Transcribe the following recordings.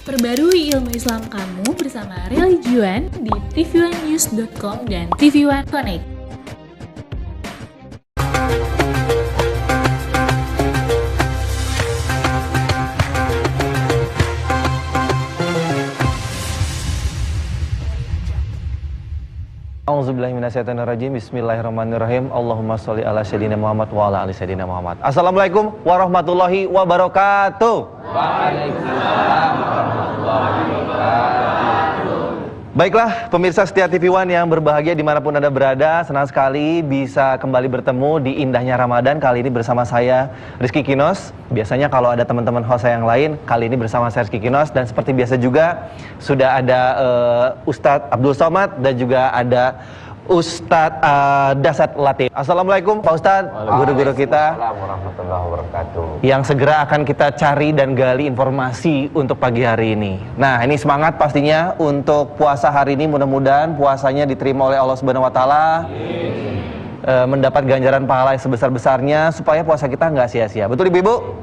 Perbarui ilmu Islam kamu bersama Religion di tv1news.com dan TV1 Connect. A'udzubillahiminasyaitonirrajim. Bismillahirrahmanirrahim. Allahumma sholli ala sayyidina Muhammad wa ala ali sayyidina Muhammad. Assalamualaikum warahmatullahi wabarakatuh. Waalaikumsalam warahmatullahi wabarakatuh. Baiklah, pemirsa setia TV One yang berbahagia dimanapun Anda berada, senang sekali bisa kembali bertemu di indahnya Ramadan. Kali ini bersama saya Rizky Kinos. Biasanya kalau ada teman-teman host saya yang lain, kali ini bersama saya Rizky Kinos. Dan seperti biasa juga sudah ada Ustadz Abdul Somad dan juga ada Ustadz Dasat Latif. Assalamualaikum Pak Ustadz, guru-guru kita. Assalamualaikum warahmatullahi wabarakatuh. Yang segera akan kita cari dan gali informasi untuk pagi hari ini. Nah, ini semangat pastinya untuk puasa hari ini. Mudah-mudahan puasanya diterima oleh Allah Subhanahu Wa Taala. Mendapat ganjaran pahala yang sebesar-besarnya supaya puasa kita nggak sia-sia. Betul Ibu-ibu?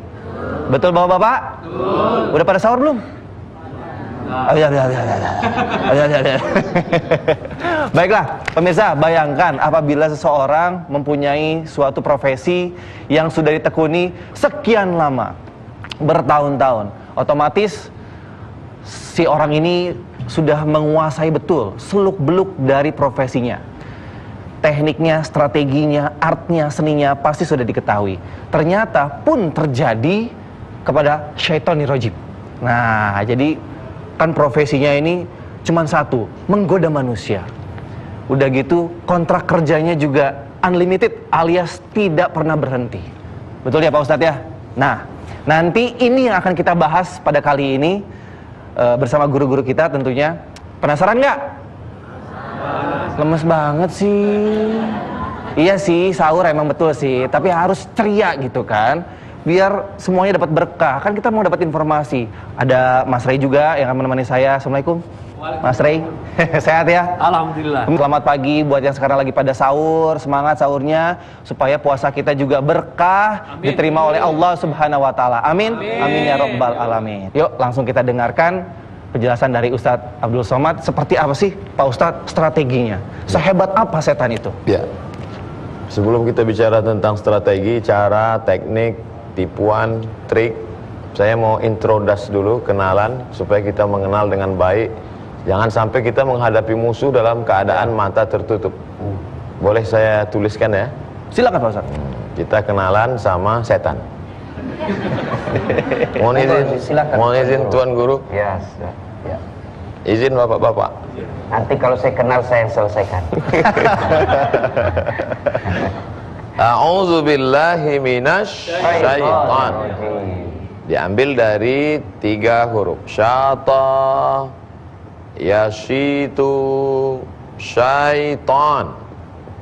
Betul Bapak-bapak? Betul. Udah pada sahur belum? Baiklah, pemirsa, bayangkan apabila seseorang mempunyai suatu profesi yang sudah ditekuni sekian lama, bertahun-tahun, otomatis si orang ini sudah menguasai betul seluk-beluk dari profesinya. Tekniknya, strateginya, artnya, seninya pasti sudah diketahui. Ternyata pun terjadi kepada syaitonir rajim. Nah, jadi kan profesinya ini cuma satu, menggoda manusia. Udah gitu kontrak kerjanya juga unlimited alias tidak pernah berhenti. Betul ya Pak Ustadz ya? Nah, nanti ini yang akan kita bahas pada kali ini bersama guru-guru kita tentunya. Penasaran nggak? Lemes banget sih. Iya sih, sahur emang betul sih, tapi harus ceria gitu kan, biar semuanya dapat berkah. Kan kita mau dapat informasi. Ada Mas Rey juga yang akan menemani saya. Assalamualaikum Mas Rey. Sehat ya? Alhamdulillah. Selamat pagi buat yang sekarang lagi pada sahur. Semangat sahurnya supaya puasa kita juga berkah. Amin. Diterima oleh Allah Subhanahu Wa Taala. Amin. Amin ya Rabbal Alamin. Yuk langsung kita dengarkan penjelasan dari Ustadz Abdul Somad. Seperti apa sih Pak Ustadz strateginya? Sehebat apa setan itu? Ya. Sebelum kita bicara tentang strategi, cara, teknik, tipuan, trik, saya mau introduce dulu, kenalan supaya kita mengenal dengan baik. Jangan sampai kita menghadapi musuh dalam keadaan mata tertutup. Boleh saya tuliskan ya? Silakan Pak Ustadz. Kita kenalan sama setan. Mohon izin, silakan. mohon izin Tuan Guru. Ya. Izin Bapak-bapak. Nanti kalau saya kenal saya selesaikan. A'udzu billahi minasyaitan. Diambil dari 3 huruf. Syata, yashitu, syaitan.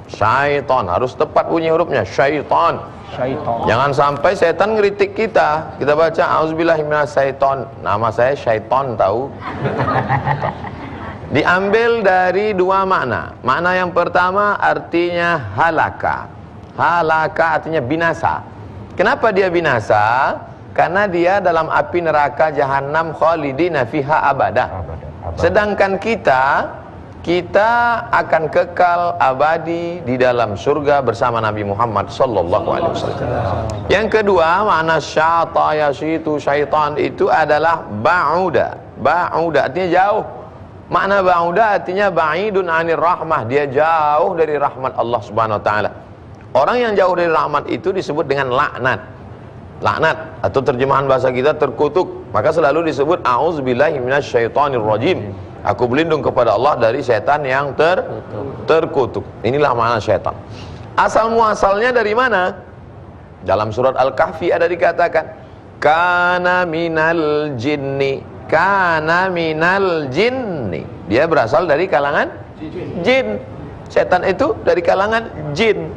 Syaitan harus tepat bunyi hurufnya, syaitan. Syaitan. Jangan sampai setan ngeritik kita. Kita baca auzubillahi minasyaiton. Nama saya syaitan tahu. Diambil dari 2 makna. Makna yang pertama artinya halaka. Halaka artinya binasa. Kenapa dia binasa? Karena dia dalam api neraka jahanam khalidina fiha abada. Sedangkan kita akan kekal abadi di dalam surga bersama Nabi Muhammad sallallahu alaihi wasallam. Yang kedua, makna syata yasitu syaitan itu adalah ba'uda. Ba'uda artinya jauh. Makna ba'uda artinya ba'idun 'anir rahmah, dia jauh dari rahmat Allah Subhanahu wa taala. Orang yang jauh dari rahmat itu disebut dengan laknat. Laknat atau terjemahan bahasa kita terkutuk. Maka selalu disebut a'udzubillahi minasyaitonir rajim. Aku berlindung kepada Allah dari setan yang terkutuk. Inilah makna setan. Asal muasalnya dari mana? Dalam surat Al-Kahfi ada dikatakan, kana minal jinni. Kana minal jinni. Dia berasal dari kalangan jin. Setan itu dari kalangan jin.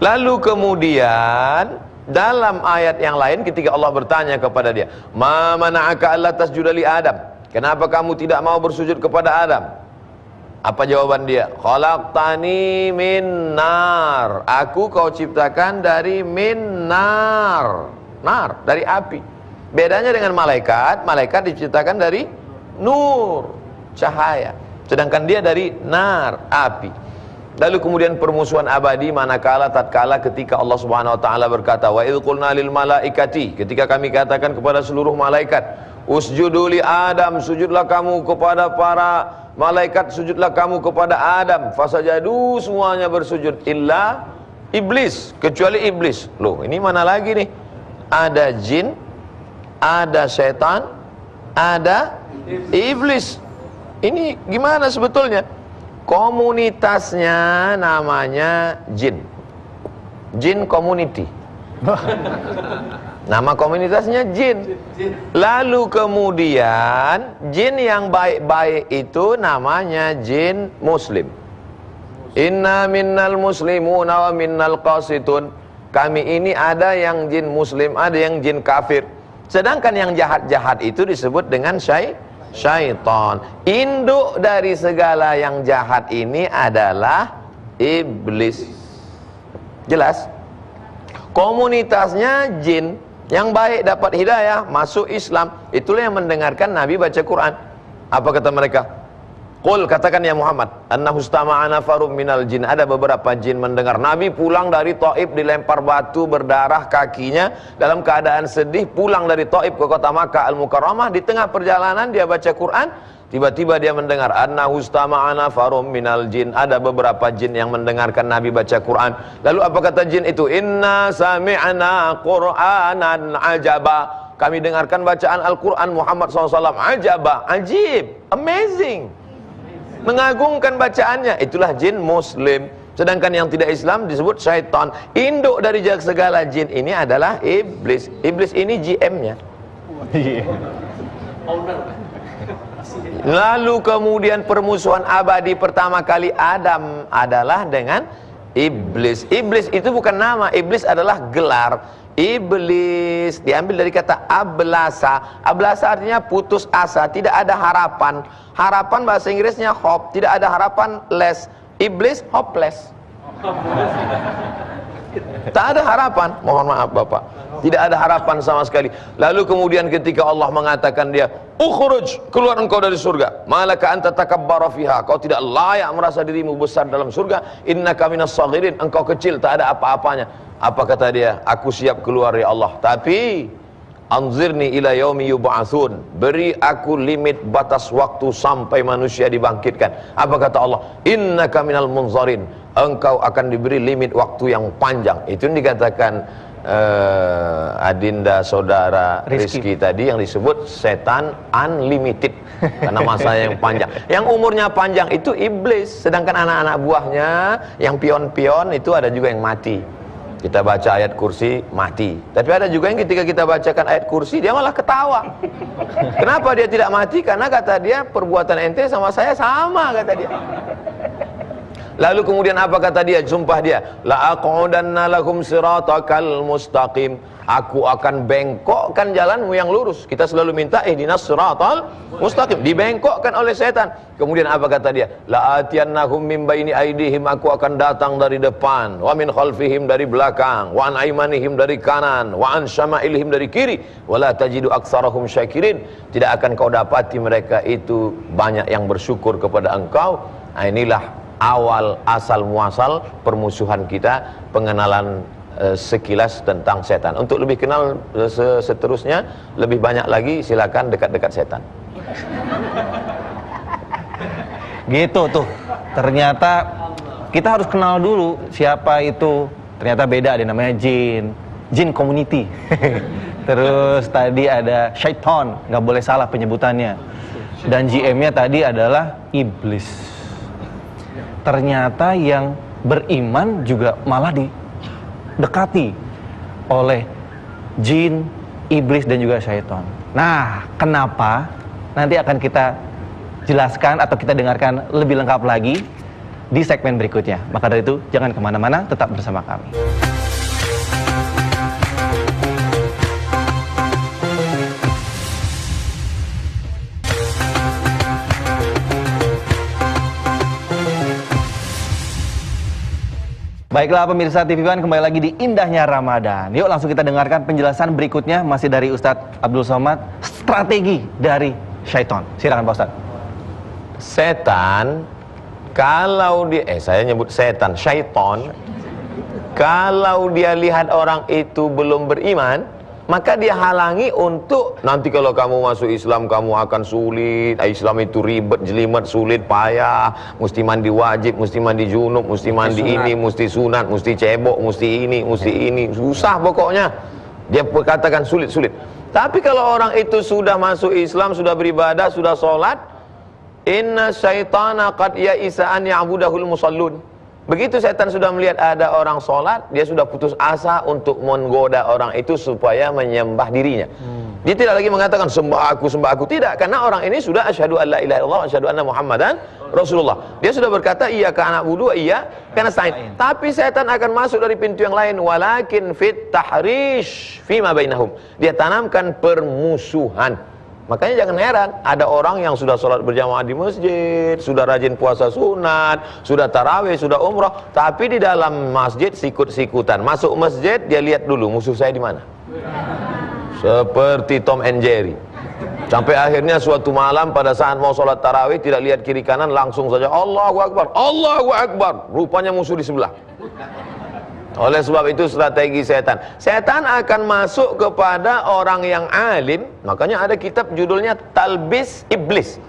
Lalu kemudian dalam ayat yang lain ketika Allah bertanya kepada dia, ma mana'aka alla tasjuda li Adam? Kenapa kamu tidak mau bersujud kepada Adam? Apa jawaban dia? Khalaqtani min nar. Aku kau ciptakan dari min nar. Nar, dari api. Bedanya dengan malaikat, malaikat diciptakan dari nur, cahaya. Sedangkan dia dari nar, api. Lalu kemudian permusuhan abadi manakala tatkala ketika Allah Subhanahu wa taala berkata, "Wa idz qulna lil malaikati," ketika kami katakan kepada seluruh malaikat, "Usjudu li Adam," sujudlah kamu kepada para malaikat, sujudlah kamu kepada Adam. Fasajadu, semuanya bersujud, illa iblis, kecuali iblis. Loh, ini mana lagi nih? Ada jin, ada setan, ada iblis. Ini gimana sebetulnya? Komunitasnya namanya jin. Jin community. Nama komunitasnya jin. Lalu kemudian jin yang baik-baik itu namanya jin muslim. Inna minnal muslimuna wa minnal qasitun. Kami ini ada yang jin muslim, ada yang jin kafir. Sedangkan yang jahat-jahat itu disebut dengan syaitan. Induk dari segala yang jahat ini adalah iblis. Jelas? Komunitasnya jin. Yang baik dapat hidayah, masuk Islam. Itulah yang mendengarkan Nabi baca Quran. Apa kata mereka? Qul, katakan ya Muhammad, annahu istama'ana farum minal jin. Ada beberapa jin mendengar Nabi pulang dari Taif, dilempar batu, berdarah kakinya, dalam keadaan sedih, pulang dari Taif ke kota Makkah Al-Mukarramah. Di tengah perjalanan dia baca Quran, tiba-tiba dia mendengar annahu istama'ana farum minal jin. Ada beberapa jin yang mendengarkan Nabi baca Quran. Lalu apa kata jin itu? Inna sami'na Qur'anan ajaba. Kami dengarkan bacaan Al-Quran Muhammad SAW. Ajaba, ajib, amazing, mengagungkan bacaannya. Itulah jin muslim. Sedangkan yang tidak Islam disebut syaitan. Induk dari segala jin ini adalah iblis. Iblis ini GM-nya. Lalu kemudian permusuhan abadi pertama kali Adam adalah dengan iblis. Iblis itu bukan nama, iblis adalah gelar. Iblis diambil dari kata ablasa. Ablasa artinya putus asa, tidak ada harapan. Harapan bahasa Inggrisnya hope, tidak ada harapan less. Iblis hopeless. Tak ada harapan. Mohon maaf Bapak, tidak ada harapan sama sekali. Lalu kemudian ketika Allah mengatakan dia, ukhruj, keluar engkau dari surga. Malaka anta takabbara fiha, kau tidak layak merasa dirimu besar dalam surga. Innaka minas saghirin, engkau kecil, tak ada apa-apanya. Apa kata dia? Aku siap keluar ya Allah, tapi anzirni ila yaumi yub'atsun, beri aku limit batas waktu sampai manusia dibangkitkan. Apa kata Allah? Innaka minal munzarin, engkau akan diberi limit waktu yang panjang. Itu yang dikatakan Adinda saudara Rizky tadi, yang disebut setan unlimited karena masanya yang panjang. Yang umurnya panjang itu iblis, sedangkan anak-anak buahnya yang pion-pion itu ada juga yang mati. Kita baca ayat kursi, mati. Tapi ada juga yang ketika kita bacakan ayat kursi, dia malah ketawa. Kenapa dia tidak mati? Karena kata dia, perbuatan ente sama saya sama, kata dia. Lalu kemudian apa kata dia? Sumpah dia, la aqudanna lahum siratakal mustaqim. Aku akan bengkokkan jalanmu yang lurus. Kita selalu minta ihdinas siratal mustaqim, dibengkokkan oleh setan. Kemudian apa kata dia? La atiyannahum min baini aidihim, aku akan datang dari depan, wa min khalfihim, dari belakang, wa an aimanihim, dari kanan, wa an syama'ilihim, dari kiri, wa la tajidu aktsarahum syakirin. Tidak akan kau dapati mereka itu banyak yang bersyukur kepada engkau. Nah, inilah awal asal muasal permusuhan kita, pengenalan sekilas tentang setan. Untuk lebih kenal seterusnya, lebih banyak lagi, silakan dekat-dekat setan. Gitu tuh. Ternyata kita harus kenal dulu siapa itu. Ternyata beda, ada namanya jin. Jin community. Terus tadi ada syaitan, nggak boleh salah penyebutannya. Dan GM-nya tadi adalah iblis. Ternyata yang beriman juga malah didekati oleh jin, iblis, dan juga syaitan. Nah, kenapa? Nanti akan kita jelaskan atau kita dengarkan lebih lengkap lagi di segmen berikutnya. Maka dari itu, jangan kemana-mana, tetap bersama kami. Baiklah pemirsa TV One, kembali lagi di Indahnya Ramadan. Yuk langsung kita dengarkan penjelasan berikutnya masih dari Ustadz Abdul Somad, strategi dari syaitan. Silakan Pak Ustadz. Setan, kalau dia, saya nyebut setan, syaitan, kalau dia lihat orang itu belum beriman, maka dia halangi untuk nanti kalau kamu masuk Islam kamu akan sulit. Islam itu ribet, jelimet, sulit, payah. Mesti mandi wajib, mesti mandi junub, mesti mandi ini, mesti sunat, mesti cebok, mesti ini. Susah pokoknya. Dia katakan sulit. Tapi kalau orang itu sudah masuk Islam, sudah beribadah, sudah sholat, inna syaitana qad ya'isa an ya'budahul musallun. Begitu setan sudah melihat ada orang sholat, dia sudah putus asa untuk menggoda orang itu supaya menyembah dirinya. Dia tidak lagi mengatakan sembah aku. Tidak, karena orang ini sudah asyhadu an la ilaha illallah wa asyhadu anna muhammadan rasulullah. Dia sudah berkata iyyaka na'budu wa iyyaka nasta'in. Tapi setan akan masuk dari pintu yang lain, walakin fit tahrish fima bainahum. Dia tanamkan permusuhan. Makanya jangan heran, ada orang yang sudah sholat berjamaah di masjid, sudah rajin puasa sunat, sudah tarawih, sudah umrah, tapi di dalam masjid sikut-sikutan. Masuk masjid, dia lihat dulu musuh saya di mana. Seperti Tom and Jerry. Sampai akhirnya suatu malam pada saat mau sholat tarawih, tidak lihat kiri kanan, langsung saja Allahu Akbar, Allahu Akbar. Rupanya musuh di sebelah. Oleh sebab itu strategi setan. Setan akan masuk kepada orang yang alim. Makanya ada kitab judulnya Talbis Iblis.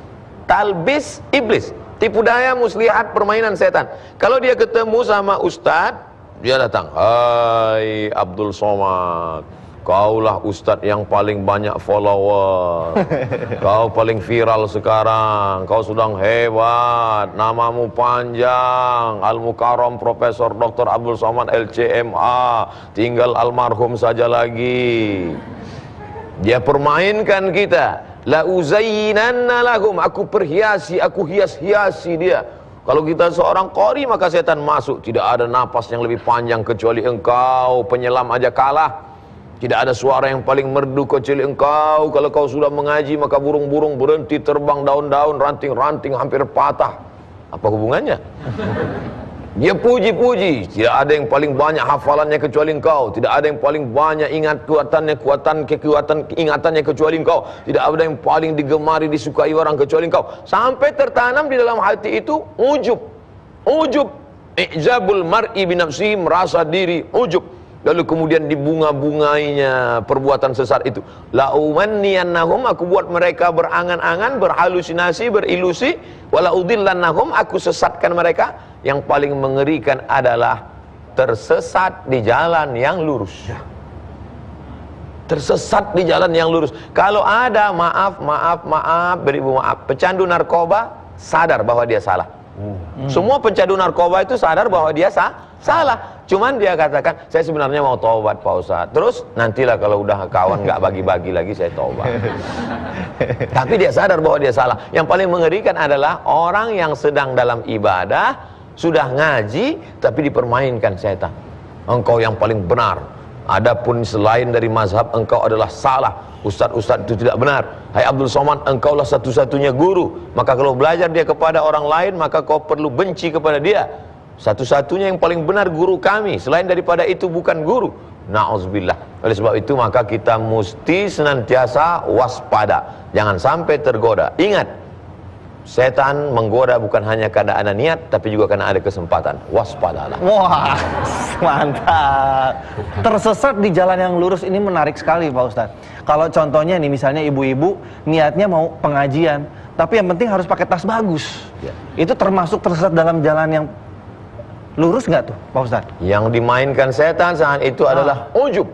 Talbis Iblis. Tipu daya muslihat permainan setan. Kalau dia ketemu sama ustadz, dia datang. Hai Abdul Somad, kaulah ustadz yang paling banyak follower. Kau paling viral sekarang. Kau sedang hebat. Namamu panjang. Al-Mukarram Profesor Dr. Abdul Somad LCMA. Tinggal almarhum saja lagi. Dia permainkan kita. La uzayyinanna lahum. Aku perhiasi, aku hias-hiasi dia. Kalau kita seorang qori, maka setan masuk. Tidak ada napas yang lebih panjang kecuali engkau. Penyelam aja kalah. Tidak ada suara yang paling merdu kecuali engkau. Kalau kau sudah mengaji, maka burung-burung berhenti terbang, daun-daun, ranting-ranting hampir patah. Apa hubungannya? Dia puji-puji. Tidak ada yang paling banyak hafalannya kecuali engkau. Tidak ada yang paling banyak kekuatan ingatannya kecuali engkau. Tidak ada yang paling digemari, disukai orang kecuali engkau. Sampai tertanam di dalam hati itu ujub. I'jabul mar'i binafsihi, merasa diri, ujub. Lalu kemudian dibunga-bungainya perbuatan sesat itu. La'umanniyannahum, aku buat mereka berangan-angan, berhalusinasi, berilusi. Wala'udillannahum, aku sesatkan mereka. Yang paling mengerikan adalah tersesat di jalan yang lurus. Tersesat di jalan yang lurus. Kalau ada beribu maaf, pecandu narkoba sadar bahwa dia salah. Semua pecandu narkoba itu sadar bahwa dia salah. Cuman dia katakan, saya sebenarnya mau taubat Pak Ustadz. Terus nantilah kalau udah kawan nggak bagi-bagi lagi saya taubat. Tapi dia sadar bahwa dia salah. Yang paling mengerikan adalah orang yang sedang dalam ibadah, sudah ngaji tapi dipermainkan setan. Engkau yang paling benar. Adapun selain dari mazhab engkau adalah salah. Ustadz itu tidak benar. Hai Abdul Somad, engkaulah satu-satunya guru. Maka kalau belajar dia kepada orang lain, maka kau perlu benci kepada dia. Satu-satunya yang paling benar guru kami. Selain daripada itu bukan guru. Na'udzubillah. Oleh sebab itu maka kita mesti senantiasa waspada. Jangan sampai tergoda. Ingat, setan menggoda bukan hanya karena ada niat, tapi juga karena ada kesempatan. Waspadalah. Wah, mantap. Tersesat di jalan yang lurus ini menarik sekali Pak Ustadz. Kalau contohnya nih, misalnya ibu-ibu niatnya mau pengajian, tapi yang penting harus pakai tas bagus. Ya. Itu termasuk tersesat dalam jalan yang lurus nggak tuh Pak Ustadz? Yang dimainkan setan saat itu adalah ujub.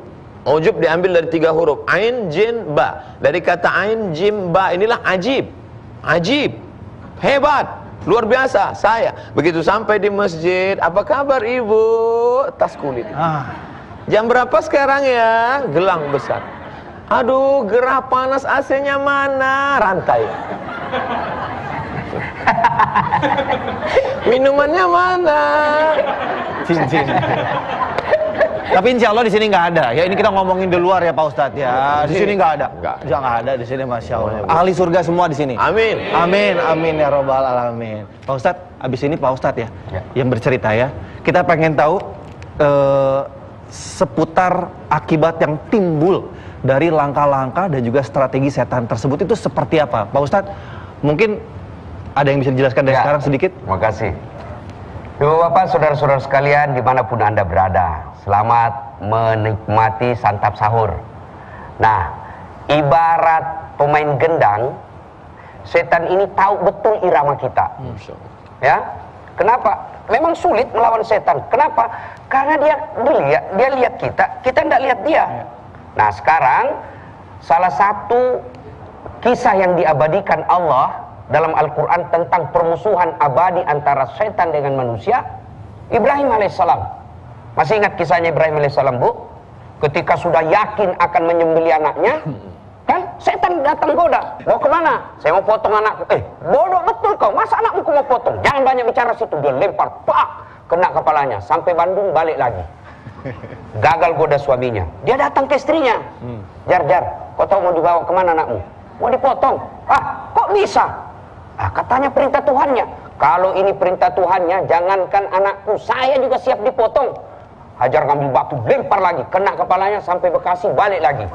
Ujub diambil dari 3 huruf, ain, jim, ba. Dari kata ain, jim, ba inilah ajib. Ajib, hebat, luar biasa. Saya begitu sampai di masjid, apa kabar ibu? Tas kulit. Jam berapa sekarang ya? Gelang besar. Aduh, gerah panas, AC-nya mana? Rantai. Minumannya mana? Cincin. Tapi insya Allah di sini nggak ada. Ya ini kita ngomongin di luar ya Pak Ustadz ya. Di sini nggak ada. Nggak ada di sini, masya Allah. Ahli surga semua di sini. Amin. Amin. Amin ya robbal alamin. Pak Ustadz, abis ini Pak Ustadz ya yang bercerita ya. Kita pengen tahu seputar akibat yang timbul dari langkah-langkah dan juga strategi setan tersebut itu seperti apa, Pak Ustadz? Mungkin ada yang bisa dijelaskan dari sekarang sedikit? Terima kasih. Bapak, saudara-saudara sekalian, dimanapun Anda berada, selamat menikmati santap sahur. Nah, ibarat pemain gendang, setan ini tahu betul irama kita. Ya, kenapa? Memang sulit melawan setan. Kenapa? Karena dia lihat kita tidak lihat dia. Nah, sekarang salah satu kisah yang diabadikan Allah dalam Al-Quran tentang permusuhan abadi antara setan dengan manusia, Ibrahim alaihissalam. Masih ingat kisahnya Ibrahim alaihissalam, Bu? Ketika sudah yakin akan menyembelih anaknya, kan setan datang goda. Mau kemana? Saya mau potong anakku. Bodoh betul kau, masa anakmu mau potong? Jangan banyak bicara situ. Dia lempar, pak, kena kepalanya. Sampai Bandung balik lagi. Gagal goda suaminya. Dia datang ke istrinya. Jar, kau tahu mau dibawa kemana anakmu? Mau dipotong. Ah, kok bisa? Katanya perintah Tuhannya. Kalau ini perintah Tuhannya, jangankan anakku, saya juga siap dipotong. Hajar ngambil batu, lempar lagi, kena kepalanya sampai Bekasi, balik lagi.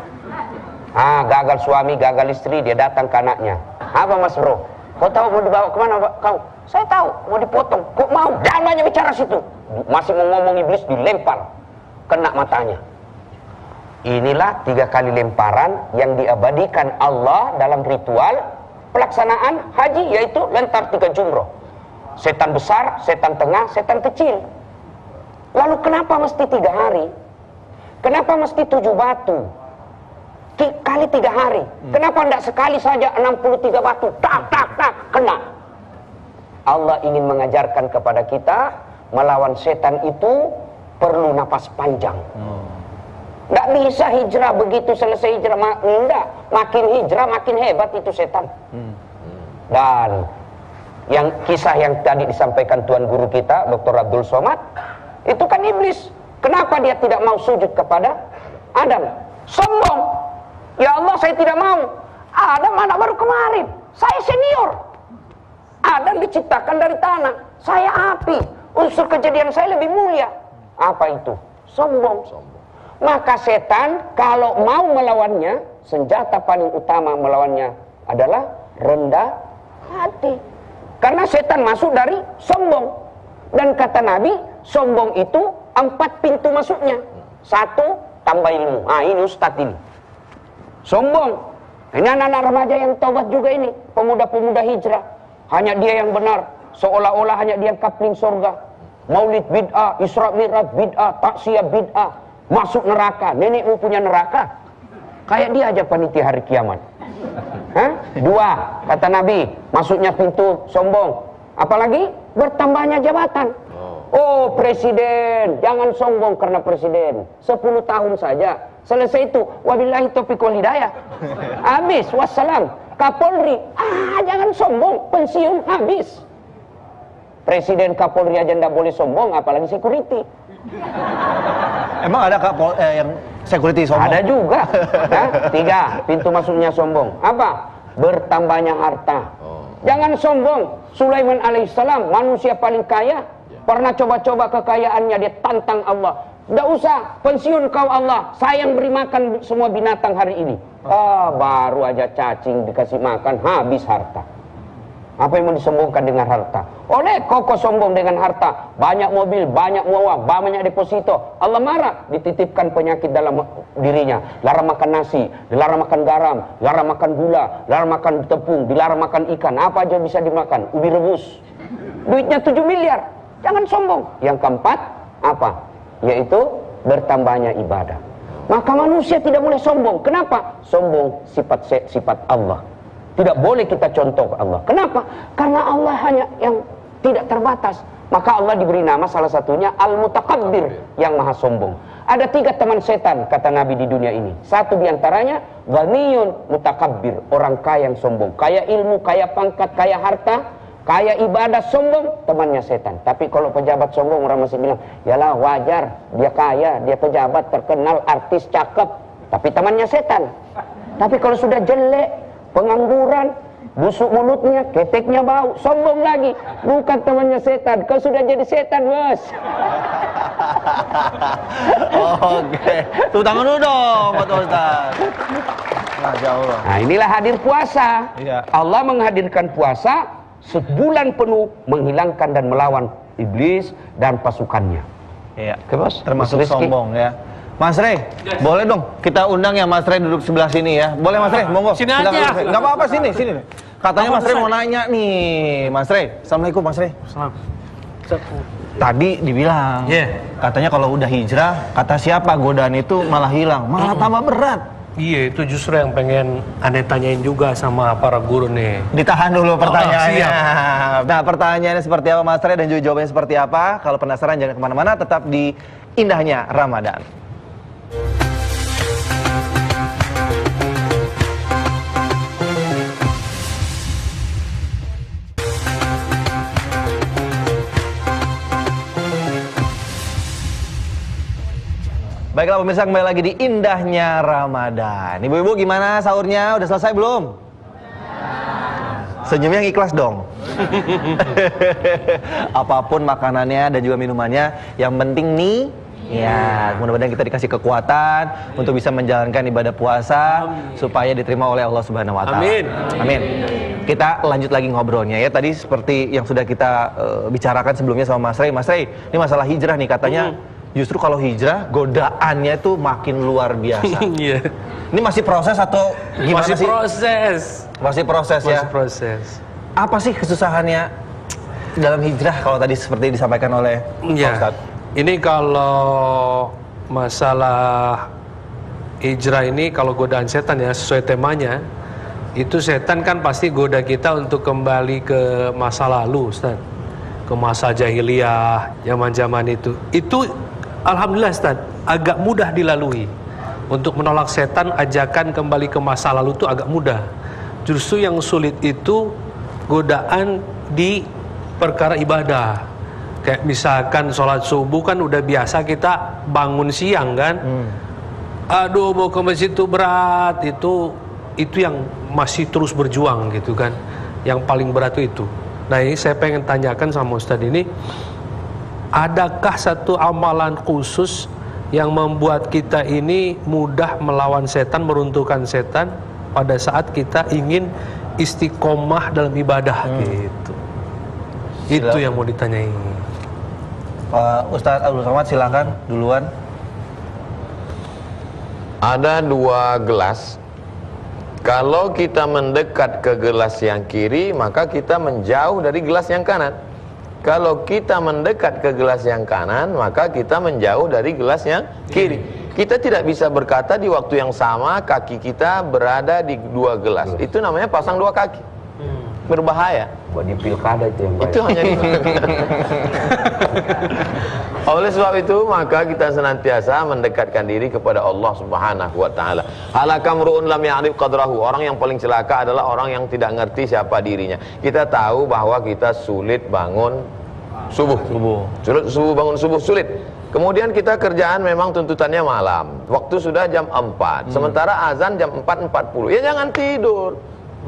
Gagal suami, gagal istri, dia datang ke anaknya. Apa mas bro? Kau tahu mau dibawa kemana kau? Saya tahu, mau dipotong. Kok mau? Jangan banyak bicara situ. Masih mau ngomong iblis, dilempar, kena matanya. Inilah 3 kali lemparan yang diabadikan Allah dalam ritual pelaksanaan haji, yaitu lentar 3 jumroh. Setan besar, setan tengah, setan kecil. Lalu kenapa mesti 3 hari? Kenapa mesti 7 batu? Kali 3 hari. Kenapa tidak sekali saja 63 batu? Tak, kena. Allah ingin mengajarkan kepada kita, melawan setan itu perlu napas panjang. Tidak bisa hijrah begitu selesai hijrah. Enggak, makin hijrah makin hebat itu setan. Dan yang kisah yang tadi disampaikan Tuan Guru kita, Dr. Abdul Somad, itu kan iblis. Kenapa dia tidak mau sujud kepada Adam? Sombong. Ya Allah, saya tidak mau. Adam anak baru kemarin. Saya senior. Adam diciptakan dari tanah. Saya api. Unsur kejadian saya lebih mulia. Apa itu? Sombong. Maka setan kalau mau melawannya, senjata paling utama melawannya adalah rendah hati. Karena setan masuk dari sombong. Dan kata Nabi, sombong itu 4 pintu masuknya. 1, tambah ilmu. Ini ustadz ini. Sombong. Ini anak-anak remaja yang taubat juga ini. Pemuda-pemuda hijrah. Hanya dia yang benar. Seolah-olah hanya dia kapling surga. Maulid bid'ah, Isra Mi'raj bid'ah, taksiyah bid'ah. Masuk neraka, nenekmu punya neraka. Kayak dia aja panitia hari kiamat. 2, kata Nabi, masuknya pintu sombong. Apalagi bertambahnya jabatan. Oh presiden, jangan sombong karena presiden. 10 tahun saja, selesai itu. Wabillahi taufiq wal hidayah. Habis, wassalam. Kapolri, jangan sombong, pensiun habis. Presiden Kapolri aja ndak boleh sombong, apalagi security. Emang ada yang security sombong? Ada juga. 3, pintu masuknya sombong. Apa? Bertambahnya harta. Jangan sombong. Sulaiman alaihissalam, manusia paling kaya, pernah coba-coba kekayaannya, dia tantang Allah. Tidak usah, pensiun kau Allah, saya yang beri makan semua binatang hari ini. Baru aja cacing dikasih makan, habis harta. Apa yang mau disombongkan dengan harta? Oleh kokoh sombong dengan harta, banyak mobil, banyak uang, banyak deposito. Allah marah, dititipkan penyakit dalam dirinya. Larang makan nasi, dilarang makan garam, dilarang makan gula, dilarang makan tepung, dilarang makan ikan. Apa aja bisa dimakan? Ubi rebus. Duitnya 7 miliar. Jangan sombong. Yang keempat, apa? Yaitu bertambahnya ibadah. Maka manusia tidak boleh sombong. Kenapa? Sombong sifat Allah. Tidak boleh kita contoh Allah. Kenapa? Karena Allah hanya yang tidak terbatas. Maka Allah diberi nama salah satunya Al-Mutakabbir, yang maha sombong. Ada 3 teman setan, kata Nabi, di dunia ini. 1 diantaranya Ghaniyun Mutakabbir, orang kaya yang sombong. Kaya ilmu, kaya pangkat, kaya harta, kaya ibadah, sombong, temannya setan. Tapi kalau pejabat sombong, orang masih bilang, yalah wajar, dia kaya, dia pejabat, terkenal, artis, cakep. Tapi temannya setan. Tapi kalau sudah jelek, pengangguran, busuk mulutnya, keteknya bau, sombong lagi. Bukan temannya setan, kau sudah jadi setan, bos. Oke, tepuk tangan dulu dong buat Ustaz. Masya Allah. Nah, inilah hadir puasa. Iya. Allah menghadirkan puasa sebulan penuh menghilangkan dan melawan iblis dan pasukannya. Iya. Oke, bos. Termasuk Mas Rizky. sombong ya. Mas Rey, boleh dong kita undang ya Mas Rey duduk sebelah sini ya. Boleh Mas Rey, monggo. Sini Silakan, aja. Mas Rey. Nggak apa-apa sini. Katanya Mas Rey mau nanya nih, Mas Rey. Assalamualaikum Mas Rey. Tadi dibilang, katanya kalau udah hijrah, kata siapa godaan itu malah hilang, malah tambah berat. Iya, itu justru yang pengen aneh tanyain juga sama para guru nih. Ditahan dulu pertanyaannya. siap. Nah, pertanyaannya seperti apa Mas Rey dan juga jawabannya seperti apa? Kalau penasaran jangan kemana-mana, tetap di Indahnya Ramadan. Baiklah pemirsa, kembali lagi di Indahnya Ramadan. Ibu-ibu gimana sahurnya? Udah selesai belum? Senyumnya yang ikhlas dong. Apapun makanannya dan juga minumannya, yang penting nih, ya mudah-mudahan kita dikasih kekuatan untuk bisa menjalankan ibadah puasa supaya diterima oleh Allah Subhanahu Wa Taala. Amin. Amin. Kita lanjut lagi ngobrolnya ya. Tadi seperti yang sudah kita bicarakan sebelumnya sama Mas Rey. Mas Rey, ini masalah hijrah nih katanya. Justru kalau hijrah, godaannya tuh makin luar biasa. Iya. Ini masih proses atau gimana Masih sih? proses. Masih proses ya? Masih proses. Apa sih kesusahannya dalam hijrah kalau tadi seperti disampaikan oleh Pak Iya. Ustadz? Ini kalau masalah hijrah ini, kalau godaan setan ya, sesuai temanya, itu setan kan pasti goda kita untuk kembali ke masa lalu, Ustaz. Ke masa jahiliyah, zaman-zaman itu. Itu alhamdulillah Ustaz, agak mudah dilalui. Untuk menolak setan, ajakan kembali ke masa lalu itu agak mudah. Justru yang sulit itu godaan di perkara ibadah. Kayak misalkan sholat subuh kan udah biasa kita bangun siang kan. Aduh mau ke masjid itu berat, itu yang masih terus berjuang gitu kan. Yang paling berat itu. Nah ini saya pengen tanyakan sama Ustadz ini, adakah satu amalan khusus yang membuat kita ini mudah melawan setan, meruntuhkan setan pada saat kita ingin istiqomah dalam ibadah gitu. Itu yang mau ditanyain. Pak Ustadz Abdul Somad silakan duluan. Ada 2 gelas. Kalau kita mendekat ke gelas yang kiri, maka kita menjauh dari gelas yang kanan. Kalau kita mendekat ke gelas yang kanan, maka kita menjauh dari gelas yang kiri. Kita tidak bisa berkata di waktu yang sama kaki kita berada di 2 gelas. Itu namanya pasang 2 kaki. Berbahaya. Buat di pilkada itu yang baik. Itu hanya di Oleh sebab itu maka kita senantiasa mendekatkan diri kepada Allah Subhanahu wa taala. Halakamruun lam ya'rif qadrahu. Orang yang paling celaka adalah orang yang tidak ngerti siapa dirinya. Kita tahu bahwa kita sulit bangun subuh. Sulit bangun subuh sulit. Kemudian kita kerjaan memang tuntutannya malam. Waktu sudah jam 4. Sementara azan jam 4.40. Ya jangan tidur.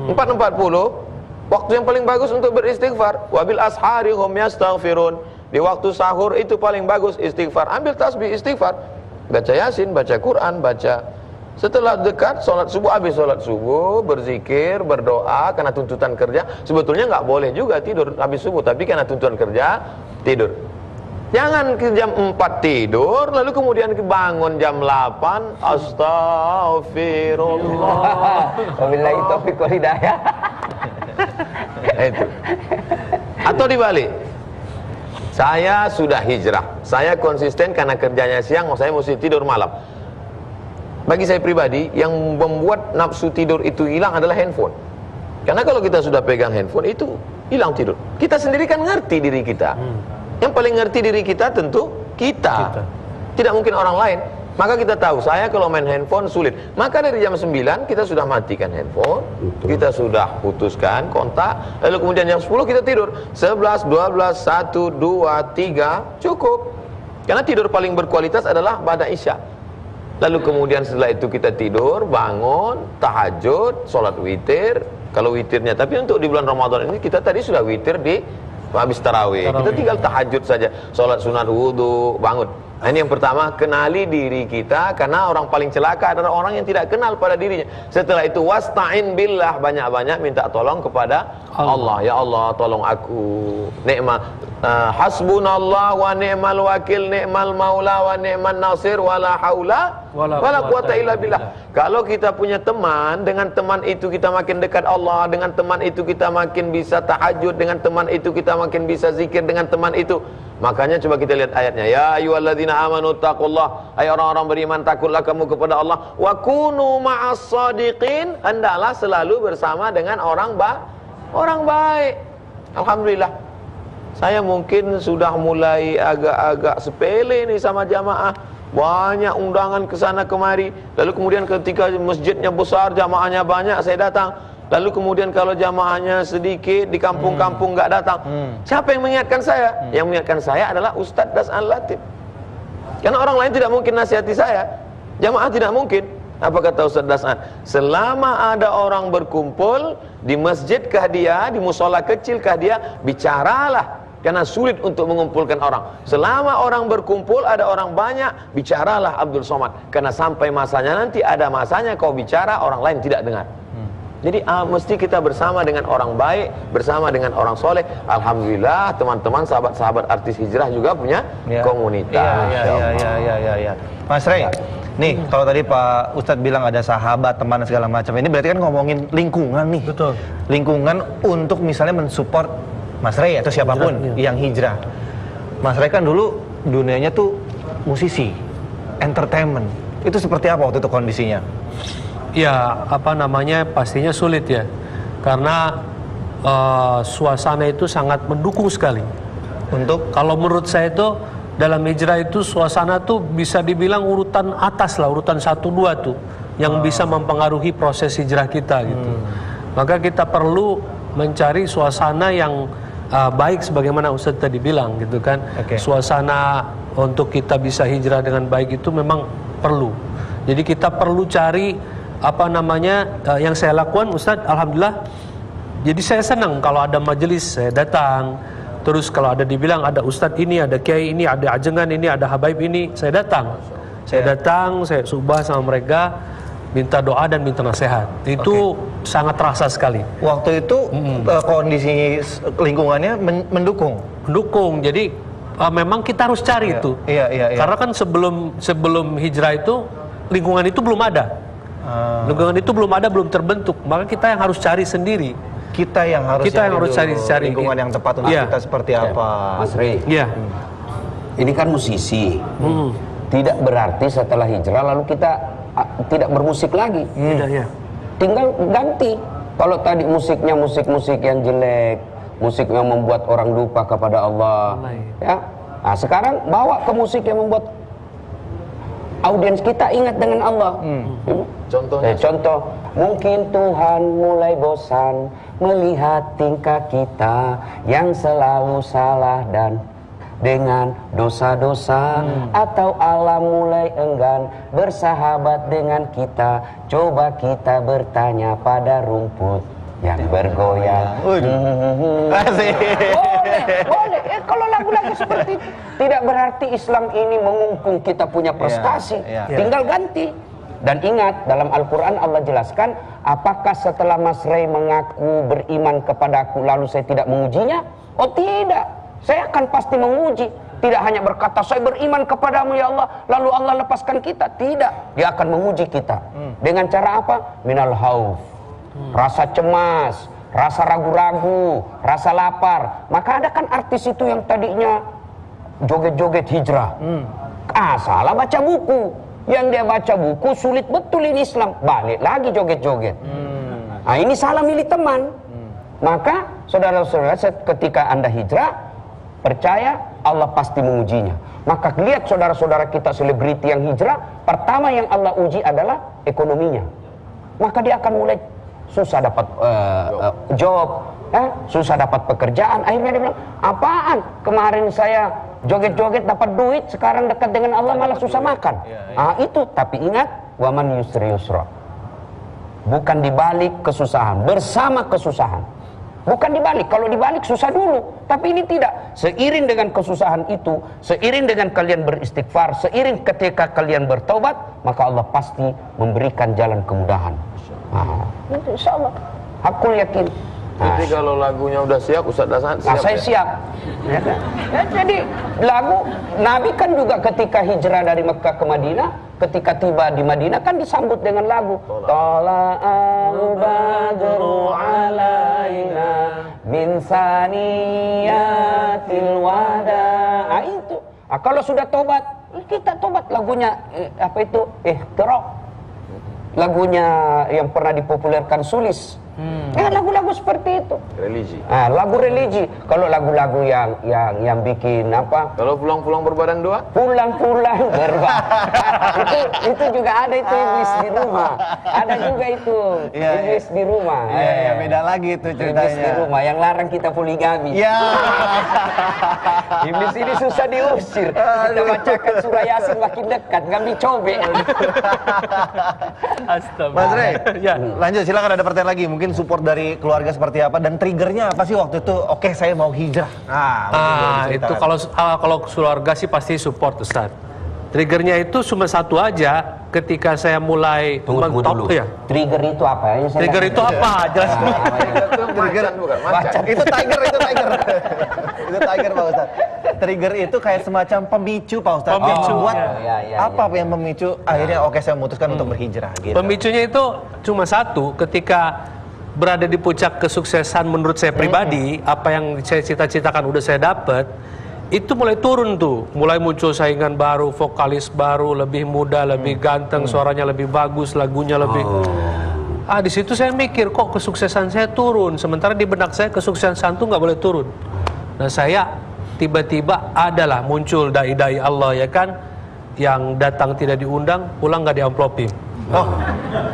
4.40 waktu yang paling bagus untuk beristighfar. Wabil ashari hum yastaghfirun. Di waktu sahur itu paling bagus istighfar. Ambil tasbih istighfar. Baca Yasin, baca Quran, baca. Setelah dekat sholat subuh, habis sholat subuh, berzikir, berdoa karena tuntutan kerja. Sebetulnya nggak boleh juga tidur habis subuh, tapi karena tuntutan kerja tidur. Jangan ke jam 4 tidur, lalu kemudian bangun jam 8. Astaghfirullah. Wabillahi taufiq wal hidayah. Itu. Atau dibalik. Saya sudah hijrah. Saya konsisten karena kerjanya siang, saya mesti tidur malam. Bagi saya pribadi, yang membuat nafsu tidur itu hilang adalah handphone. Karena kalau kita sudah pegang handphone, itu hilang tidur. Kita sendiri kan ngerti diri kita. Yang paling ngerti diri kita tentu kita. Tidak mungkin orang lain. Maka kita tahu, saya kalau main handphone sulit. Maka dari jam 9 kita sudah matikan handphone. Kita sudah putuskan kontak. Lalu kemudian jam 10 kita tidur. 11, 12, 1, 2, 3 cukup. Karena tidur paling berkualitas adalah ba'da isya. Lalu kemudian setelah itu kita tidur, bangun, tahajud, sholat witir, kalau witirnya. Tapi untuk di bulan Ramadan ini kita tadi sudah witir di habis tarawih. Kita tinggal tahajud saja, sholat sunat wudu, bangun. Nah, ini yang pertama, kenali diri kita, karena orang paling celaka adalah orang yang tidak kenal pada dirinya. Setelah itu wasta'in billah, banyak-banyak minta tolong kepada Allah. Ya Allah, tolong aku. Nikmat hasbunallah wa ni'mal wakil, ni'mal maula wa ni'man nasir, wala haula wala quwata illa billah. Kalau kita punya teman, dengan teman itu kita makin dekat Allah, dengan teman itu kita makin bisa tahajud, dengan teman itu kita makin bisa zikir, dengan teman itu. Makanya coba kita lihat ayatnya. Ya ayyuhalladzina amanu taqullah. Hai orang-orang beriman, takutlah kamu kepada Allah. Wa kunu ma'as shadiqin. Hendaklah selalu bersama dengan orang baik. Alhamdulillah. Saya mungkin sudah mulai agak-agak sepele nih sama jamaah. Banyak undangan ke sana kemari. Lalu kemudian ketika masjidnya besar, jamaahnya banyak, saya datang. Lalu kemudian kalau jamaahnya sedikit, di kampung-kampung nggak datang. Siapa yang mengingatkan saya? Yang mengingatkan saya adalah Ustadz Das'an Latif. Karena orang lain tidak mungkin nasihati saya. Jamaah tidak mungkin. Apa kata Ustadz Das'an? Selama ada orang berkumpul, di masjidkah dia, di musola kecilkah dia, bicaralah. Karena sulit untuk mengumpulkan orang. Selama orang berkumpul, ada orang banyak, bicaralah Abdul Somad. Karena sampai masanya nanti, ada masanya kau bicara, orang lain tidak dengar. Jadi mesti kita bersama dengan orang baik, bersama dengan orang soleh. Alhamdulillah teman-teman, sahabat-sahabat artis hijrah juga punya komunitas. Iya. Mas Rey, nih kalau tadi Pak Ustadz bilang ada sahabat, teman dan segala macam, ini berarti kan ngomongin lingkungan nih. Betul. Lingkungan untuk misalnya mensupport Mas Rey atau siapapun yang hijrah. Mas Rey kan dulu dunianya tuh musisi, entertainment. Itu seperti apa waktu itu kondisinya? Ya, pastinya sulit ya. Karena suasana itu sangat mendukung sekali. Kalau menurut saya itu, dalam hijrah itu suasana tuh bisa dibilang urutan atas lah, urutan 1-2 tuh, yang bisa mempengaruhi proses hijrah kita gitu. Maka kita perlu mencari suasana yang baik sebagaimana Ustadz tadi bilang gitu kan. Suasana untuk kita bisa hijrah dengan baik itu memang perlu. Jadi kita perlu cari yang saya lakukan, Ustadz, alhamdulillah. Jadi saya senang kalau ada majelis saya datang. Terus kalau ada dibilang ada Ustadz ini, ada kiai ini, ada ajengan ini, ada habaib ini, saya datang. Saya subah sama mereka, minta doa dan minta nasihat. Itu sangat terasa sekali. Waktu itu kondisi lingkungannya mendukung. Jadi memang kita harus cari itu. Karena kan sebelum hijrah itu lingkungan itu belum ada. Lingkungan itu belum ada, belum terbentuk. Maka kita yang harus cari sendiri. Kita yang harus cari lingkungan yang tepat untuk kita seperti apa. Mas Rey, ini kan musisi. Tidak berarti setelah hijrah lalu kita tidak bermusik lagi. Tinggal ganti. Kalau tadi musiknya musik yang jelek, musik yang membuat orang lupa kepada Allah, ya. Nah, sekarang bawa ke musik yang membuat audiens kita ingat dengan Allah. Contoh, mungkin Tuhan mulai bosan melihat tingkah kita yang selalu salah dan dengan dosa-dosa, atau Allah mulai enggan bersahabat dengan kita. Coba kita bertanya pada rumput yang bergoyang. Boleh. Kalau lagu-lagu seperti itu tidak berarti Islam ini mengungkung kita punya prestasi. Tinggal ganti. Dan ingat, dalam Al-Quran Allah jelaskan, apakah setelah Mas Rey mengaku beriman kepadaku lalu saya tidak mengujinya? Oh tidak, saya akan pasti menguji. Tidak hanya berkata saya beriman kepadamu ya Allah, lalu Allah lepaskan kita. Tidak, dia akan menguji kita. Dengan cara apa? Minal hauf, rasa cemas, rasa ragu-ragu, rasa lapar. Maka ada kan artis itu yang tadinya joget-joget hijrah, salah baca buku. Yang dia baca buku sulit betul ini Islam, balik lagi joget-joget. Nah ini salah milih teman. Maka saudara-saudara, ketika Anda hijrah, percaya Allah pasti mengujinya. Maka lihat saudara-saudara kita selebriti yang hijrah, pertama yang Allah uji adalah ekonominya. Maka dia akan mulai susah dapat job, susah dapat pekerjaan. Akhirnya dia bilang, apaan? Kemarin saya joget-joget dapat duit, sekarang dekat dengan Allah malah susah makan. Itu, tapi ingat, waman yusri yusra. bukan di balik kesusahan, bersama kesusahan. Bukan dibalik, kalau dibalik susah dulu. Tapi ini tidak. Seiring dengan kesusahan itu, seiring dengan kalian beristighfar, seiring ketika kalian bertobat, maka Allah pasti memberikan jalan kemudahan. Insya Allah, aku yakin. Jadi kalau lagunya udah siap, Ustaz Hasan siap. Saya siap. Ya kan? Jadi lagu Nabi kan juga ketika hijrah dari Mekah ke Madinah, ketika tiba di Madinah kan disambut dengan lagu Tala'al badru alaina min saniyatil wada. Itu. Kalau sudah tobat, kita tobat lagunya apa itu? Iqra. Lagunya yang pernah dipopulerkan Sulis. Ya lagu-lagu seperti itu. Religi. Lagu religi. Kalau lagu-lagu yang bikin apa? Kalau pulang-pulang berbadan dua? Pulang-pulang itu juga ada itu iblis di rumah. Ada juga itu iblis di rumah. Iya, beda lagi itu ceritanya. Iblis di rumah yang larang kita poligami. Iya. Iblis ini susah diusir. Kita bacakan surah Yasin makin dekat, ngambil cobek. Astaga. Mas Rey, Ya. lanjut silakan, ada pertanyaan lagi. Mungkin support dari keluarga seperti apa dan triggernya apa sih waktu itu? Oke, saya mau hijrah. Itu kalau keluarga sih pasti support, Ustaz. Triggernya itu cuma satu aja, ketika saya mulai Tunggu dulu. ya. Trigger itu apa? Trigger itu apa? Jelas dulu. Itu macan bukan? Macan. Itu tiger. Itu tiger, Pak Ustaz. Trigger itu kayak semacam pemicu, Pak Ustaz. Pemicu. Buat Iya. apa yang memicu akhirnya oke saya memutuskan untuk berhijrah gitu. Pemicunya itu cuma satu, ketika berada di puncak kesuksesan menurut saya pribadi, apa yang saya cita-citakan udah saya dapat, itu mulai turun tuh, mulai muncul saingan baru, vokalis baru, lebih muda, lebih ganteng, suaranya lebih bagus, lagunya lebih. Di situ saya mikir kok kesuksesan saya turun, sementara di benak saya kesuksesan itu nggak boleh turun. Nah saya tiba-tiba adalah muncul dai-dai Allah ya kan, yang datang tidak diundang, pulang nggak diamplopin.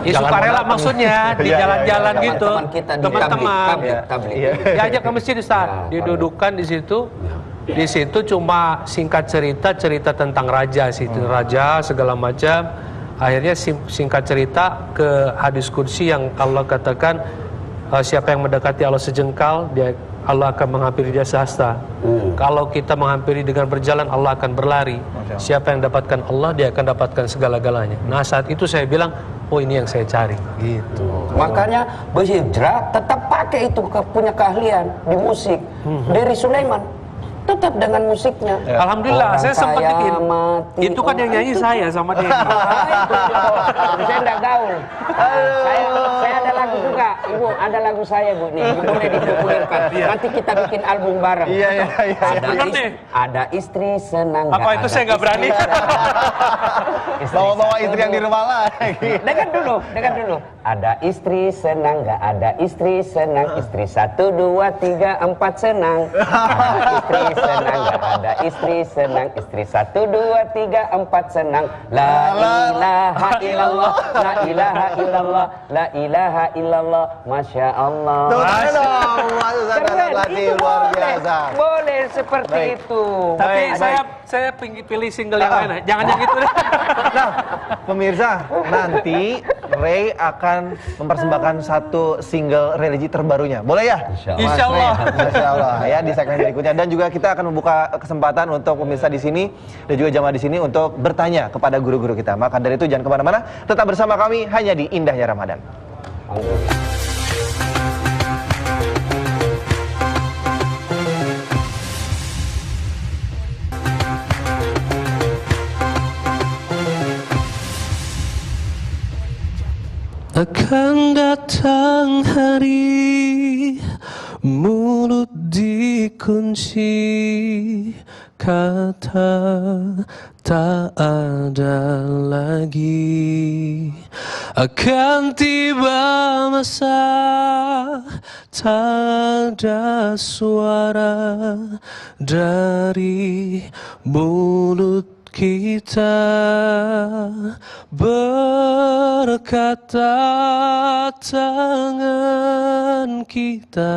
Sukarela maksudnya di jalan-jalan gitu, teman-teman diajak ke masjid Ustaz, didudukan di situ. Di situ cuma singkat cerita tentang raja situ, raja segala macam. Akhirnya singkat cerita ke hadis kursi yang Allah katakan, siapa yang mendekati Allah sejengkal, Allah akan menghampiri dia sehasta. Kalau kita menghampiri dengan berjalan, Allah akan berlari. Siapa yang dapatkan Allah, dia akan dapatkan segala-galanya. Nah saat itu saya bilang, oh ini yang saya cari. Gitu. Makanya berhijrah tetap pakai itu punya keahlian di musik. Dari Sulaiman tetap dengan musiknya. Alhamdulillah, saya sempat bikin. Itu kan yang nyanyi saya sama dia. Saya enggak gaul. Saya ada lagu juga. Ibu, ada lagu saya, Bu. Nih, boleh dipopulerkan. Nanti kita bikin album bareng. Iya. Ada istri senang. Apa itu saya nggak berani. Bawa-bawa istri yang di rumah lagi. Dengar dulu. Ada istri senang, nggak ada istri senang. Istri 1, 2, 3, 4 senang. Istri senang, nggak ada istri senang. Istri 1, 2, 3, 4 senang. La ilaha illallah, la ilaha illallah, la ilaha illallah. Masya Allah. Itu luar biasa. Boleh seperti itu. Tapi saya pilih single yang lain. Jangan yang itu. Nah, pemirsa, nanti Ray akan mempersembahkan satu single religi terbarunya. Boleh ya? Insya Allah. Insya Allah ya, di segmen berikutnya. Dan juga kita akan membuka kesempatan untuk pemirsa di sini dan juga jamaah di sini untuk bertanya kepada guru-guru kita. Maka dari itu jangan kemana-mana, tetap bersama kami hanya di Indahnya Ramadan. Akan datang hari mulut dikunci, kata tak ada lagi. Akan tiba masa tak ada suara dari mulut kita berkata, tangan kita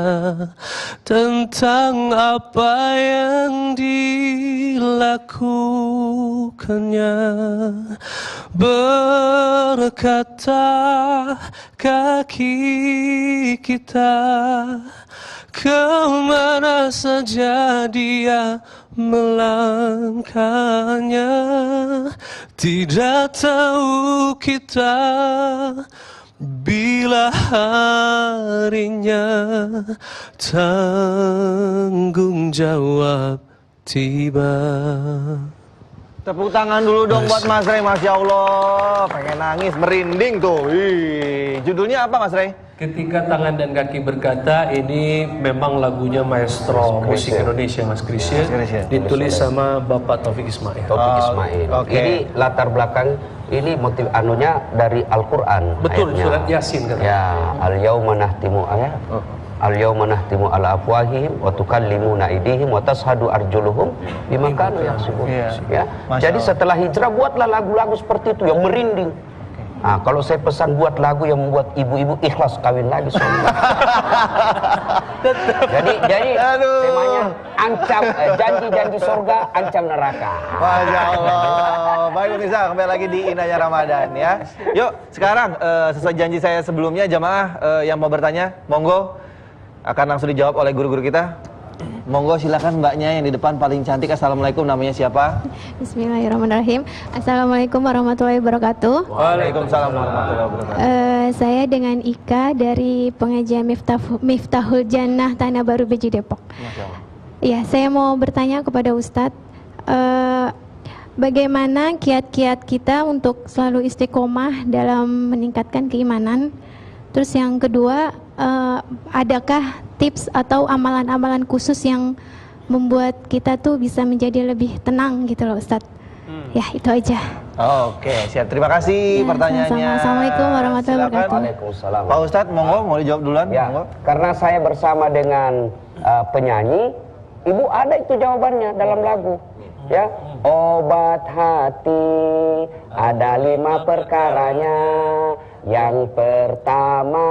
tentang apa yang dilakukannya. Berkata kaki kita, kemana saja dia melangkahnya. Tidak tahu kita bila harinya tanggung jawab tiba. Tepuk tangan dulu dong buat Mas Rey, Masya Allah. Pengen nangis, merinding tuh. Wih. Judulnya apa Mas Rey? Ketika Tangan dan Kaki Berkata, ini memang lagunya maestro musik Indonesia Mas Krisya, ditulis sama Bapak Taufik Ismail. Ini latar belakang, ini motif anunya dari Al-Quran. Betul, ayatnya. surat Yasin katanya. Ya, al-yauma nahtimu ayat. Al-yauma nahtimu ala afwahihim wa tukallimuna aydihim wa tashhadu arjuluhum bima kanu yaksubun. Ya. Jadi setelah hijrah buatlah lagu-lagu seperti itu yang merinding. Nah, kalau saya pesan buat lagu yang membuat ibu-ibu ikhlas kawin lagi suami. jadi temanya ancam janji-janji surga, ancam neraka. Masya Allah. Baik pemirsa, kembali lagi di Indahnya Ramadan ya. Yuk, sekarang sesuai janji saya sebelumnya, jamaah yang mau bertanya, monggo akan langsung dijawab oleh guru-guru kita. Monggo silakan mbaknya yang di depan paling cantik. Assalamualaikum, namanya siapa? Bismillahirrahmanirrahim. Assalamualaikum warahmatullahi wabarakatuh. Waalaikumsalam warahmatullahi wabarakatuh. Saya dengan Ika dari pengajian Miftahul Jannah Tanah Baru Beji Depok. Ya, saya mau bertanya kepada Ustadz, bagaimana kiat-kiat kita untuk selalu istiqomah dalam meningkatkan keimanan? Terus yang kedua, adakah tips atau amalan-amalan khusus yang membuat kita tuh bisa menjadi lebih tenang gitu loh Ustadz? Ya, itu aja. Oke, siap. Terima kasih pertanyaannya. Sama-sama. Assalamualaikum warahmatullahi wabarakatuh. Waalaikumsalam. Pak Ustadz, monggo mau dijawab duluan. Ya, Monggo. karena saya bersama dengan penyanyi, Ibu ada itu jawabannya dalam lagu. Ya, obat hati ada 5 perkaranya. Yang pertama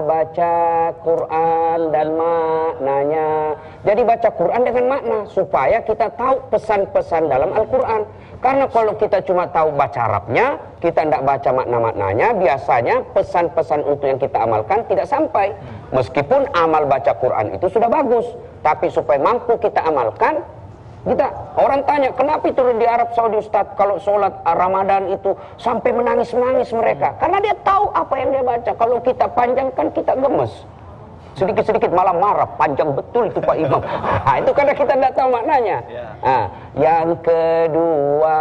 baca Quran dan maknanya. Jadi baca Quran dengan makna supaya kita tahu pesan-pesan dalam Al-Quran. Karena kalau kita cuma tahu baca Arabnya, kita tidak baca makna-maknanya, biasanya pesan-pesan untuk yang kita amalkan tidak sampai. Meskipun amal baca Quran itu sudah bagus, tapi supaya mampu kita amalkan, orang tanya, kenapa itu di Arab Saudi Ustadz kalau sholat Ramadan itu sampai menangis-nangis mereka? Karena dia tahu apa yang dia baca. Kalau kita panjangkan kita gemes. Sedikit-sedikit malah marah, panjang betul itu Pak Imam. Nah, itu karena kita tidak tahu maknanya. Nah, yang kedua,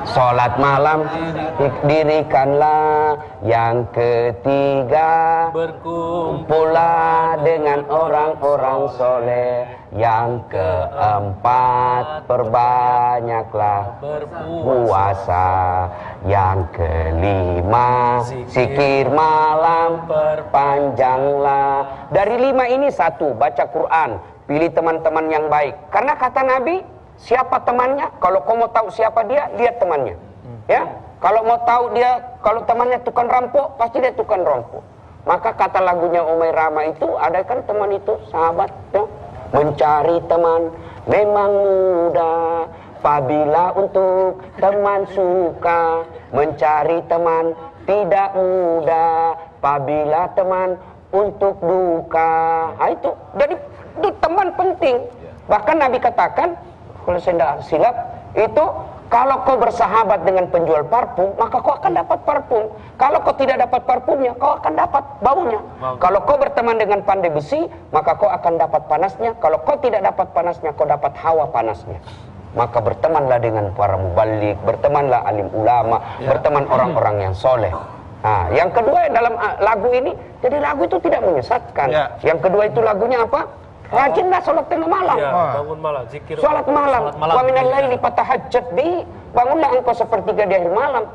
sholat malam dirikanlah. Yang ketiga, berkumpullah dengan orang-orang soleh. Yang keempat, perbanyaklah berpuasa. Yang kelima, zikir malam perpanjanglah. Dari 5 ini 1, baca Quran. Pilih teman-teman yang baik. Karena kata Nabi, siapa temannya? Kalau kau mau tahu siapa dia, lihat temannya. Ya, kalau mau tahu dia, kalau temannya tukang rampok, pasti dia tukang rampok. Maka kata lagunya Umay Rama itu, ada kan teman itu, sahabat, ya? Mencari teman memang mudah, apabila untuk teman suka. Mencari teman tidak mudah, apabila teman untuk duka. Nah, itu, jadi itu teman penting. Bahkan Nabi katakan, kalau saya tidak silap, itu kalau kau bersahabat dengan penjual parfum, maka kau akan dapat parfum. Kalau kau tidak dapat parfumnya, kau akan dapat baunya. Kalau kau berteman dengan pandai besi, maka kau akan dapat panasnya. Kalau kau tidak dapat panasnya, kau dapat hawa panasnya. Maka bertemanlah dengan para mubalik, bertemanlah alim ulama, berteman orang-orang yang soleh. Nah, yang kedua dalam lagu ini, jadi lagu itu tidak menyesatkan. Yang kedua itu lagunya apa? Rajinlah sholat tengah malam. Bangun malam, zikir. Sholat malam. Wa minal laili fatahajjat bihi. Bangunlah engkau sepertiga di akhir malam.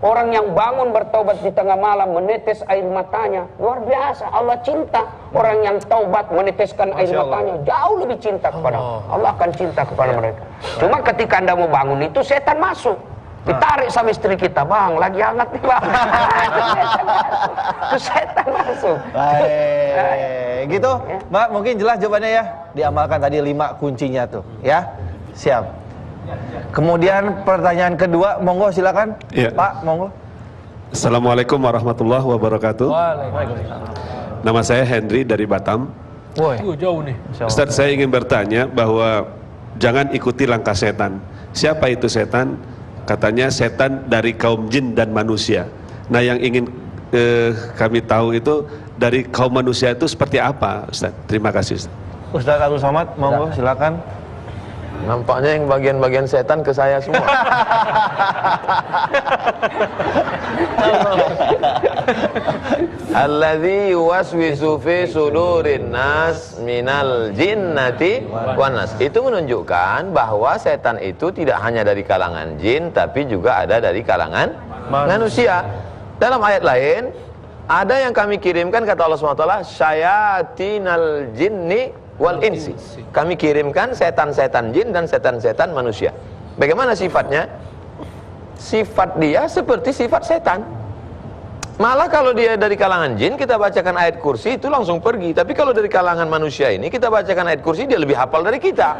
Orang yang bangun bertaubat di tengah malam, menetes air matanya, luar biasa. Allah cinta. Orang yang taubat meneteskan air matanya, jauh lebih cinta kepada Allah. Allah akan cinta kepada mereka. Cuma ketika Anda mau bangun itu setan masuk. Ditarik sama istri kita, bang, lagi hangat nih bang. Terus setan masuk. Baik, gitu, Mbak, mungkin jelas jawabannya ya. Diamalkan tadi 5 kuncinya tuh, ya. Siap. Kemudian pertanyaan kedua, monggo silakan, Iya. Pak, monggo. Assalamualaikum warahmatullahi wabarakatuh. Waalaikumsalam. Nama saya Henry dari Batam. Woi, Jauh nih. Ustaz, saya ingin bertanya bahwa jangan ikuti langkah setan. Siapa itu setan? Katanya setan dari kaum jin dan manusia. Nah, yang ingin kami tahu itu dari kaum manusia itu seperti apa, Ustaz? Terima kasih, Ustaz. Ustaz Abdul Somad, monggo silakan. Nampaknya yang bagian-bagian setan ke saya semua. Alladzi yuwaswisu fi sudurin nas minal jinnati wan nas. Itu menunjukkan bahwa setan itu tidak hanya dari kalangan jin tapi juga ada dari kalangan manusia. Dalam ayat lain ada yang kami kirimkan, kata Allah SWT, syayatinal jinni wal insi. Kami kirimkan setan-setan jin dan setan-setan manusia. Bagaimana sifatnya? Sifat dia seperti sifat setan. Malah kalau dia dari kalangan jin, kita bacakan ayat kursi itu langsung pergi. Tapi kalau dari kalangan manusia ini, kita bacakan ayat kursi, dia lebih hafal dari kita.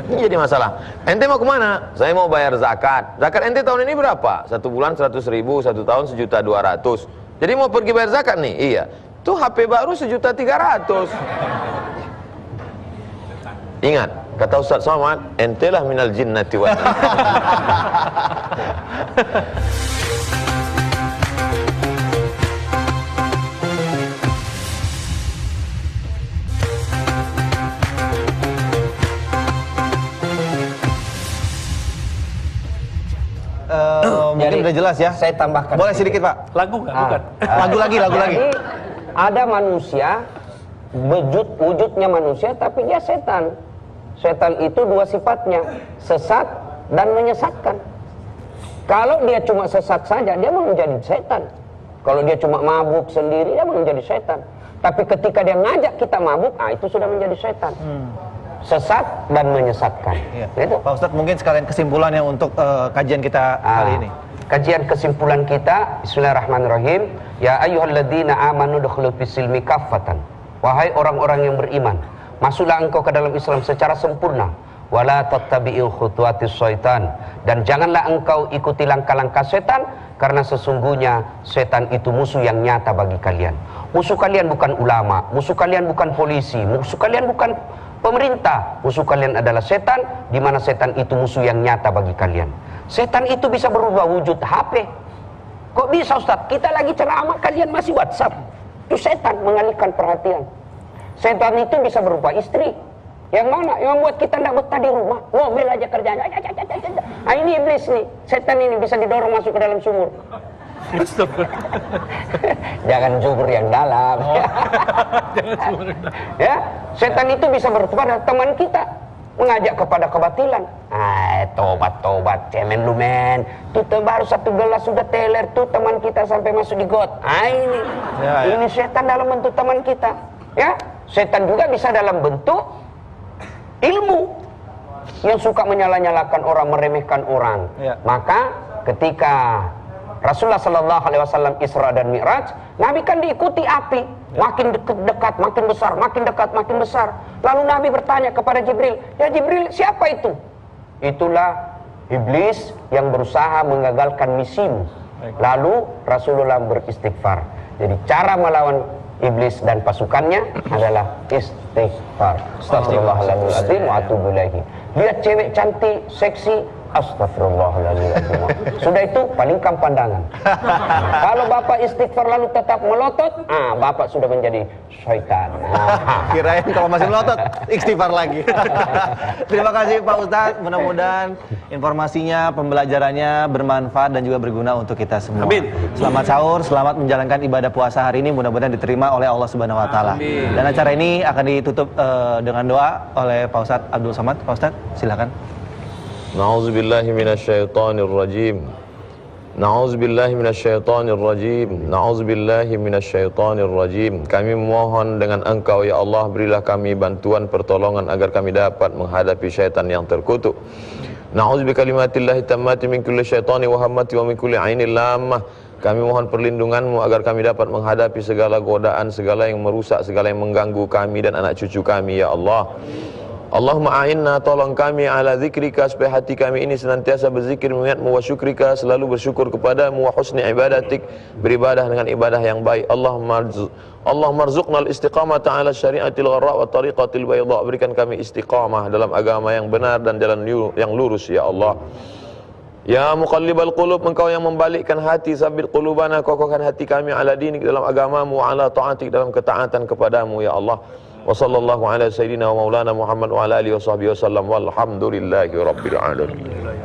Ini jadi masalah. Ente mau kemana? Saya mau bayar zakat. Zakat ente tahun ini berapa? 1 bulan 100.000, 1 tahun 1.200.000. Jadi mau pergi bayar zakat nih? Iya. Tuh HP baru 1.300.000. Ingat, kata Ustaz Somad, ente lah minal jinnati wal nas. Mungkin udah jelas ya. Saya tambahkan. Boleh sedikit, Pak? Lagu nggak? Bukan. Lagu lagi. Jadi ada manusia, wujudnya manusia tapi dia setan. Setan itu 2 sifatnya, sesat dan menyesatkan. Kalau dia cuma sesat saja, dia mau menjadi setan. Kalau dia cuma mabuk sendiri, dia mau menjadi setan. Tapi ketika dia ngajak kita mabuk, itu sudah menjadi setan. Sesat dan menyesatkan. Iya. Gitu. Pak Ustadz, mungkin sekalian kesimpulannya untuk kajian kita kali ini. Kajian kesimpulan kita, bismillahirrahmanirrahim. Ya ayyuhalladzina amanu dukhulu fis-silmi kaffatan. Wahai orang-orang yang beriman, masuklah engkau ke dalam Islam secara sempurna. Wala tattabi'u khutuwatis syaitan, dan janganlah engkau ikuti langkah-langkah setan, karena sesungguhnya setan itu musuh yang nyata bagi kalian. Musuh kalian bukan ulama, musuh kalian bukan polisi, musuh kalian bukan pemerintah, musuh kalian adalah setan, di mana setan itu musuh yang nyata bagi kalian. Setan itu bisa berubah wujud HP. Kok bisa, Ustaz? Kita lagi ceramah, kalian masih WhatsApp. Itu setan mengalihkan perhatian. Setan itu bisa berubah istri. Yang mana? Yang membuat kita tidak betah di rumah. Ngomel aja kerjanya. Ini iblis nih. Setan ini bisa didorong masuk ke dalam sumur. Jangan sumur yang dalam. Ya, setan itu bisa berubah teman kita, mengajak kepada kebatilan. Tobat, cemen lu men. Tuh baru 1 gelas sudah teler tuh teman kita sampai masuk di got. Ini setan dalam bentuk teman kita. Ya, setan juga bisa dalam bentuk ilmu yang suka menyala-nyalakan orang, meremehkan orang. Maka ketika Rasulullah Sallallahu Alaihi Wasallam Isra dan Mi'raj, Nabi kan diikuti api, makin dekat, makin besar, makin dekat, makin besar. Lalu Nabi bertanya kepada Jibril, ya Jibril, siapa itu? Itulah iblis yang berusaha mengagalkan misimu. Lalu Rasulullah beristighfar. Jadi cara melawan iblis dan pasukannya adalah istighfar. Astagfirullahaladzim wa atubu ilaihi. Lihat cewek cantik, seksi, astagfirullahaladzim. Sudah itu palingkan pandangan. Kalau bapak istighfar lalu tetap melotot, bapak sudah menjadi syaitan. Kirain kalau masih melotot, istighfar lagi. Terima kasih Pak Ustadz. Mudah-mudahan informasinya, pembelajarannya bermanfaat dan juga berguna untuk kita semua. Amin. Selamat sahur, selamat menjalankan ibadah puasa hari ini. Mudah-mudahan diterima oleh Allah Subhanahu Wa Taala. Dan acara ini akan ditutup dengan doa oleh Pak Ustadz Abdul Somad. Pak Ustadz, silakan. Na'udzubillahi minasyaitonirrajim. Na'udzubillahi minasyaitonirrajim. Na'udzubillahi minasyaitonirrajim. Kami mohon dengan Engkau ya Allah, berilah kami bantuan pertolongan agar kami dapat menghadapi syaitan yang terkutuk. Na'udzu bikalimatillahi tammati min kulli syaitani wa hammati wa min kulli ainil lammah. Kami mohon perlindunganmu agar kami dapat menghadapi segala godaan, segala yang merusak, segala yang mengganggu kami dan anak cucu kami, ya Allah. Allahumma a'inna, tolong kami ala zikrika, supaya hati kami ini senantiasa berzikir mengingatmu, wa syukrika, selalu bersyukur kepadamu, wa husni ibadatik, beribadah dengan ibadah yang baik. Allahumma rzuqna al-istiqamata ala syari'atil gharra wa tariqatil bayda. Berikan kami istiqamah dalam agama yang benar dan jalan yang lurus, ya Allah. Ya muqallibal qulub, engkau yang membalikkan hati, sabit qulubana, kokohkan hati kami ala dinik, dalam agamamu, ala ta'atik, dalam ketaatan kepadamu, ya Allah. Wa sallallahu ala sayyidina wa maulana Muhammad wa ala alihi wa sahbihi wa sallam, walhamdulillahi rabbil alamin.